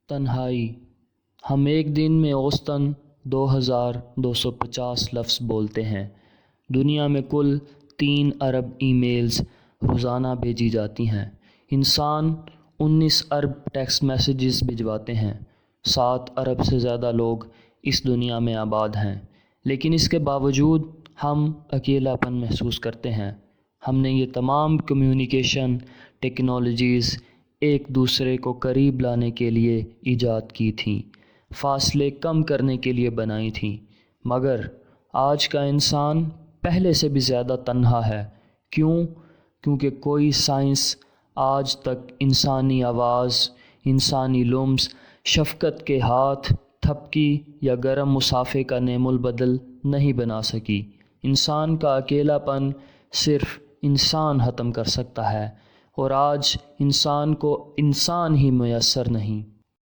تنہائی۔ ہم ایک دن میں اوسطاً 2250 لفظ بولتے ہیں۔ دنیا میں کل 3 ارب ای میلز روزانہ بھیجی جاتی ہیں۔ انسان 19 ارب ٹیکسٹ میسیجز بھجواتے ہیں۔ 7 ارب سے زیادہ لوگ اس دنیا میں آباد ہیں، لیکن اس کے باوجود ہم اکیلا پن محسوس کرتے ہیں۔ ہم نے یہ تمام کمیونیکیشن ٹیکنالوجیز ایک دوسرے کو قریب لانے کے لیے ایجاد کی تھیں، فاصلے کم کرنے کے لیے بنائی تھیں، مگر آج کا انسان پہلے سے بھی زیادہ تنہا ہے۔ کیونکہ کوئی سائنس آج تک انسانی آواز، انسانی لمس، شفقت کے ہاتھ، تھپکی یا گرم مصافحے کا نعم البدل نہیں بنا سکی۔ انسان کا اکیلا پن صرف انسان ختم کر سکتا ہے، اور آج انسان کو انسان ہی میسر نہیں۔